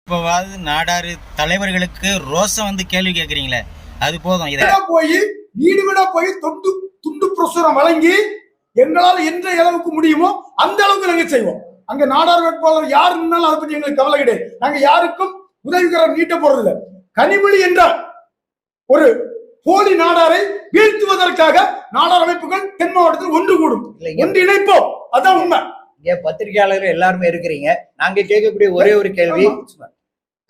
இப்போவாது நாடாரு தலைவர்களுக்கு ரோசம் வந்து கேள்வி கேட்குறீங்களே, அது போதும். இதை போய் வீடு வீடா போய் துண்டு பிரசுரம் வழங்கி எங்களால் எந்த அளவுக்கு முடியுமோ அந்த அளவுக்கு நாங்க செய்வோம். அங்க நாடார் வேட்பாளர் யாரு இருந்தாலும் அதை பத்தி எங்களுக்கு கவலை கிடையாது. நாங்க யாருக்கும் உதவிகரம் நீட்ட போறது இல்லை. கனிமொழி என்றால் ஒரு போலி நாடாரை வீழ்த்துவதற்காக நாடார் அமைப்புகள் தென் மாவட்டத்தில் ஒன்று கூடும், ஒன்று இணைப்போம். அதான் உண்மை. இங்க பத்திரிகையாளர்கள் எல்லாருமே இருக்கிறீங்க. நாங்க கேட்கக்கூடிய ஒரே ஒரு கேள்வி,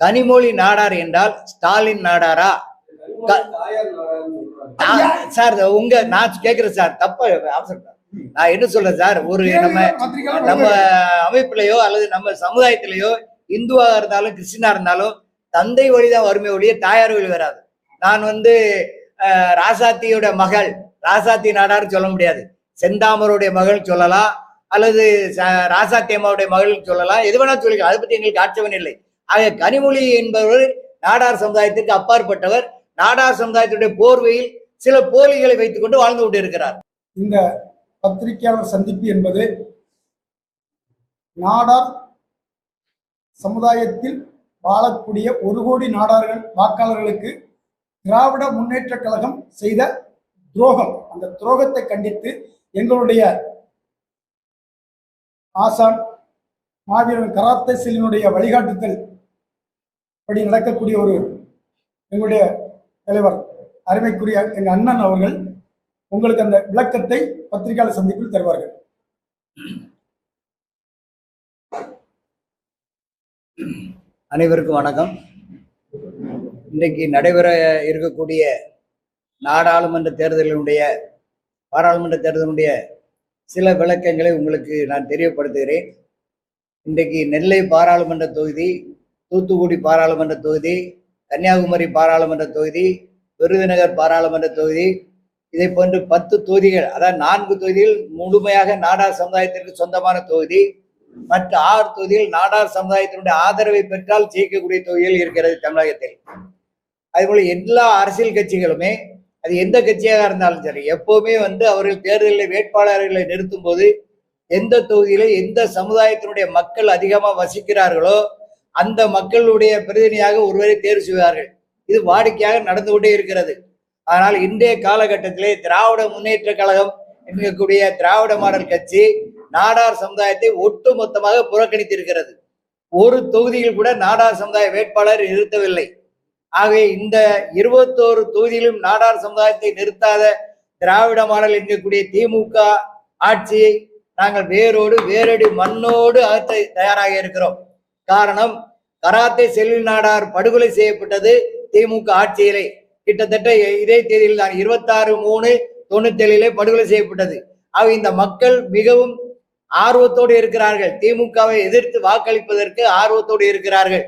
கனிமொழி நாடார் என்றால் ஸ்டாலின் நாடாரா? சார் உங்க நான் கேக்குறேன் சார், தப்ப அவசரம். நான் என்ன சொல்றேன் சார், ஒரு நம்ம அமைப்புலயோ அல்லது நம்ம சமுதாயத்திலேயோ இந்துவா இருந்தாலும் கிறிஸ்டினா இருந்தாலும் தந்தை வழிதான் வருமே ஒழிய தாயார் வழி வராது. நான் ராசாத்தியோட மகள், ராசாத்தி நாடார் சொல்ல முடியாது. செந்தாமருடைய மகள் சொல்லலாம், அல்லது ராசாத்தி அம்மாவுடைய மகள் சொல்லலாம், எது வேணா சொல்லிக்கலாம். அதை பத்தி எங்களுக்கு ஆட்சேபம் இல்லை. ஆக கனிமொழி என்பவர் நாடார் சமுதாயத்திற்கு அப்பாற்பட்டவர். நாடார் சமுதாயத்துடைய போர்வையில் சில போலிகளை வைத்துக் கொண்டு வாழ்ந்து கொண்டு இருக்கிறார். இந்த பத்திரிகையாளர் சந்திப்பு என்பது நாடார் சமுதாயத்தில் வாழக்கூடிய 1 கோடி நாடார்கள் வாக்காளர்களுக்கு திராவிட முன்னேற்ற கழகம் செய்த துரோகம். அந்த துரோகத்தை கண்டித்து எங்களுடைய ஆசான் மாவீரன் கராத்தே செல்லினுடைய வழிகாட்டுதல் படி நடக்கக்கூடிய ஒரு எங்களுடைய தலைவர் அருமைக்குரிய எங்கள் அண்ணன் அவர்கள் உங்களுக்கு அந்த விளக்கத்தை பத்திரிகையாளர் சந்திப்பில் தருவார்கள். அனைவருக்கும் வணக்கம். இன்றைக்கு நடைபெற இருக்கக்கூடிய நாடாளுமன்ற தேர்தலினுடைய பாராளுமன்ற தேர்தலினுடைய சில விளக்கங்களை உங்களுக்கு நான் தெரியப்படுத்துகிறேன். இன்றைக்கு நெல்லை பாராளுமன்ற தொகுதி, தூத்துக்குடி பாராளுமன்ற தொகுதி, கன்னியாகுமரி பாராளுமன்ற தொகுதி, விருதுநகர் பாராளுமன்ற தொகுதி, இதை போன்று 10 தொகுதிகள், அதாவது 4 தொகுதிகள் முழுமையாக நாடார் சமுதாயத்திற்கு சொந்தமான தொகுதி, மற்ற 6 தொகுதிகள் நாடார் சமுதாயத்தினுடைய ஆதரவை பெற்றால் ஜெயிக்கக்கூடிய தொகுதிகள் இருக்கிறது தமிழகத்தில். அதுபோல எல்லா அரசியல் கட்சிகளுமே, அது எந்த கட்சியாக இருந்தாலும் சரி, எப்பவுமே அவர்கள் தேர்தலில் வேட்பாளர்களை நிறுத்தும் போது எந்த தொகுதியில எந்த சமுதாயத்தினுடைய மக்கள் அதிகமா வசிக்கிறார்களோ அந்த மக்களுடைய பிரதிநிதியாக ஒருவரை தேர்வு செய்வார்கள். இது வாடிக்கையாக நடந்து கொண்டே இருக்கிறது. ஆனால் இன்றைய காலகட்டத்திலே திராவிட முன்னேற்ற கழகம் என்கக்கூடிய திராவிட மாடல் கட்சி நாடார் சமுதாயத்தை ஒட்டு மொத்தமாக புறக்கணித்திருக்கிறது. ஒரு தொகுதியில் கூட நாடார் சமுதாய வேட்பாளர் நிறுத்தவில்லை. ஆகவே இந்த 21 தொகுதியிலும் நாடார் சமுதாயத்தை நிறுத்தாத திராவிட மாடல் என்கக்கூடிய திமுக ஆட்சியை நாங்கள் வேரடி மண்ணோடு அகற்ற தயாராக இருக்கிறோம். காரணம், கராத்தே செல்வி நாடார் படுகொலை செய்யப்பட்டது திமுக ஆட்சியிலே. கிட்டத்தட்ட இதே தேதியில் தான் 26/3/97 படுகொலை செய்யப்பட்டது. ஆக இந்த மக்கள் மிகவும் ஆர்வத்தோடு இருக்கிறார்கள். திமுகவை எதிர்த்து வாக்களிப்பதற்கு ஆர்வத்தோடு இருக்கிறார்கள்.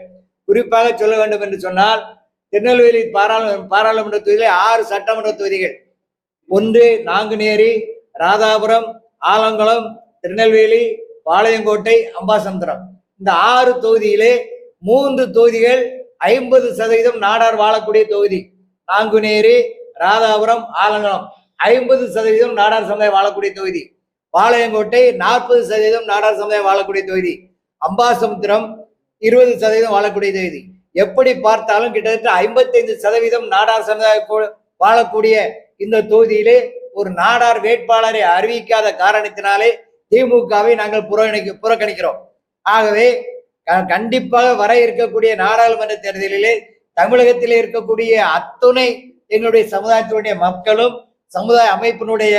குறிப்பாக சொல்ல வேண்டும் என்று சொன்னால், திருநெல்வேலி பாராளுமன்ற தொகுதியிலே 6 சட்டமன்ற தொகுதிகள், 1 நாங்குநேரி, ராதாபுரம், ஆலங்குளம், திருநெல்வேலி, பாளையங்கோட்டை, அம்பாசமுத்திரம். இந்த 6 தொகுதியிலே 3 தொகுதிகள் 50% நாடார் வாழக்கூடிய தொகுதி. நாங்குநேரி, ராதாபுரம், ஆலங்குளம் 50% நாடார் சமுதாயம் வாழக்கூடிய தொகுதி. பாளையங்கோட்டை 40% நாடார் சமுதாயம் வாழக்கூடிய தொகுதி. அம்பாசமுத்திரம் 20% வாழக்கூடிய தொகுதி. எப்படி பார்த்தாலும் கிட்டத்தட்ட 55% நாடார் சமுதாயம் வாழக்கூடிய இந்த தொகுதியிலே ஒரு நாடார் வேட்பாளரை அறிவிக்காத காரணத்தினாலே திமுகவை நாங்கள் புறக்கணிக்கிறோம். ஆகவே கண்டிப்பாக வர இருக்கக்கூடிய நாடாளுமன்ற தேர்தலிலே தமிழகத்திலே இருக்கக்கூடிய அத்துணை எங்களுடைய சமுதாயத்தினுடைய மக்களும் சமுதாய அமைப்பினுடைய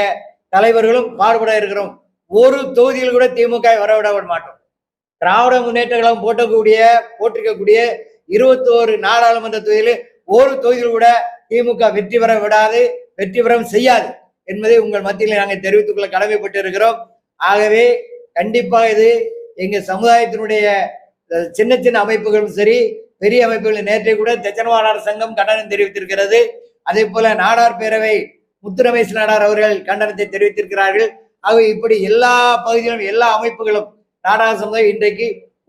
தலைவர்களும் பாடுபட இருக்கிறோம். ஒரு தொகுதியில் கூட திமுக வரவிட மாட்டோம். திராவிட முன்னேற்ற கழகம் போட்டிருக்கக்கூடிய 21 நாடாளுமன்ற தொகுதியில் ஒரு தொகுதியில் கூட திமுக வெற்றி பெற விடாது, வெற்றி பெறவும் செய்யாது என்பதை உங்கள் மத்தியில் நாங்கள் தெரிவித்துக் கொள்ள கடமைப்பட்டு இருக்கிறோம். ஆகவே கண்டிப்பாக இது எங்க சமுதாயத்தினுடைய சின்ன சின்ன அமைப்புகளும் சரி, பெரிய அமைப்புகள், நேற்றை கூட தெச்சனவாடார் சங்கம் கண்டனம் தெரிவித்திருக்கிறது. அதே போல நாடார் பேரவை முத்துரமேஷ் நாடார் அவர்கள் கண்டனத்தை தெரிவித்திருக்கிறார்கள். ஆகவே இப்படி எல்லா பகுதிகளும் எல்லா அமைப்புகளும் நாடார் சமுதாயம் இன்றைக்கு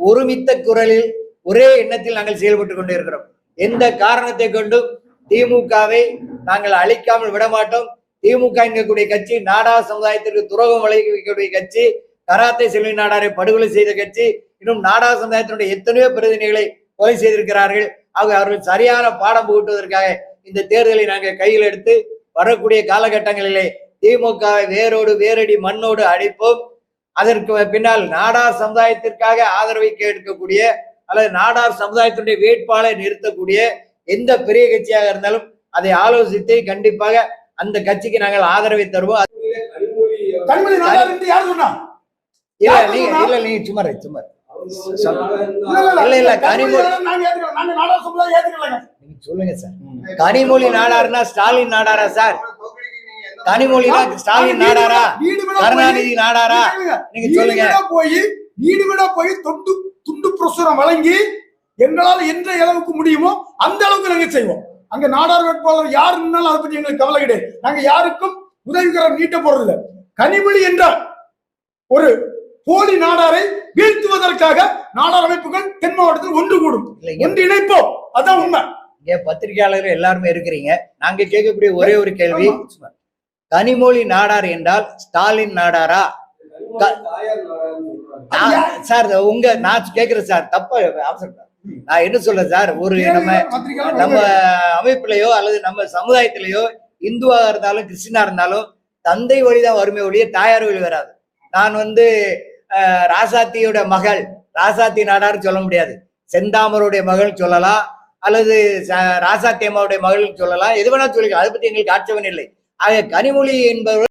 ஒருமித்த குரலில் ஒரே எண்ணத்தில் நாங்கள் செயல்பட்டு கொண்டு இருக்கிறோம். எந்த காரணத்தை கொண்டும் திமுகவை நாங்கள் அழிக்காமல் விடமாட்டோம். திமுக என்கக்கூடிய கட்சி நாடார் சமுதாயத்திற்கு துரோகம் விளைவிக்கக்கூடிய கட்சி, கராத்தே செல்வி நாடாரை படுகொலை செய்த கட்சி, இன்னும் நாடார் சமுதாயத்தினுடைய எத்தனையோ பிரதிநிதிகளை கொலை செய்திருக்கிறார்கள். அவர்கள் சரியான பாடம் புகட்டுவதற்காக இந்த தேர்தலை நாங்கள் கையில் எடுத்து வரக்கூடிய காலகட்டங்களிலே திமுகவை வேரோடு வேரடி மண்ணோடு அடிப்போம். அதற்கு பின்னால் நாடார் சமுதாயத்திற்காக ஆதரவை கேட்கக்கூடிய அல்லது நாடார் சமுதாயத்தினுடைய வேட்பாளரை நிறுத்தக்கூடிய எந்த பெரிய கட்சியாக இருந்தாலும் அதை ஆலோசித்து கண்டிப்பாக அந்த கட்சிக்கு நாங்கள் ஆதரவை தருவோம். கனிமொழி நாடார் என்று யார் சொன்னா? நீங்க சும்மா இல்ல கனிமொழி சொல்லுங்க சார். கனிமொழி நாடார்னா ஸ்டாலின் நாடாரா சார்? கனிமொழினா ஸ்டாலின் நாடாரா, கருணாநிதி நாடாரா? நீங்க சொல்லுங்க. வீடு வீடா போய் துண்டு பிரசுரம் வழங்கி எங்களால் எந்த அளவுக்கு முடியுமோ அந்த அளவுக்கு நாங்க செய்வோம். அங்க நாடார் வேட்பாளர் யார் இருந்தாலும் அதை பத்தி எங்களுக்கு கவலை கிடையாது. நாங்க யாருக்கும் உதவிகரம் நீட்ட போறதில்லை. கனிமொழி என்றால் ஒரு போலி நாடாரை வீழ்த்துவதற்காக நாடார் அமைப்புகள் தென் மாவட்டத்தில் ஒன்று கூடும், ஒன்று இணைப்போம். அதான் உண்மை. இங்க பத்திரிகையாளர்கள் எல்லாருமே இருக்கிறீங்க. நாங்க கேட்கக்கூடிய ஒரே ஒரு கேள்வி, கனிமொழி நாடார் என்றால் ஸ்டாலின் நாடாரா? சார் நான் கேட்கிறேன் சார், தப்பா அவசரம். நான் என்ன சொல்றேன் சார், ஒரு நம்ம அமைப்புலயோ அல்லது நம்ம சமுதாயத்திலேயோ இந்துவாக இருந்தாலும் கிறிஸ்டினா இருந்தாலும் தந்தை வழிதான் வறுமை ஒழிய தாயார் வழி வராது. நான் ராசாத்தியோட மகள் ராசாத்தி நாடார் சொல்ல முடியாது, செந்தாமருடைய மகள் சொல்லலாம் அல்லது ராசாத்தி அம்மாவுடைய மகள் சொல்லலாம், எது வேணா சொல்லிக்கலாம். அதை பத்தி எங்களுக்கு ஆட்சேபம் இல்லை. ஆக கனிமொழி என்பவர்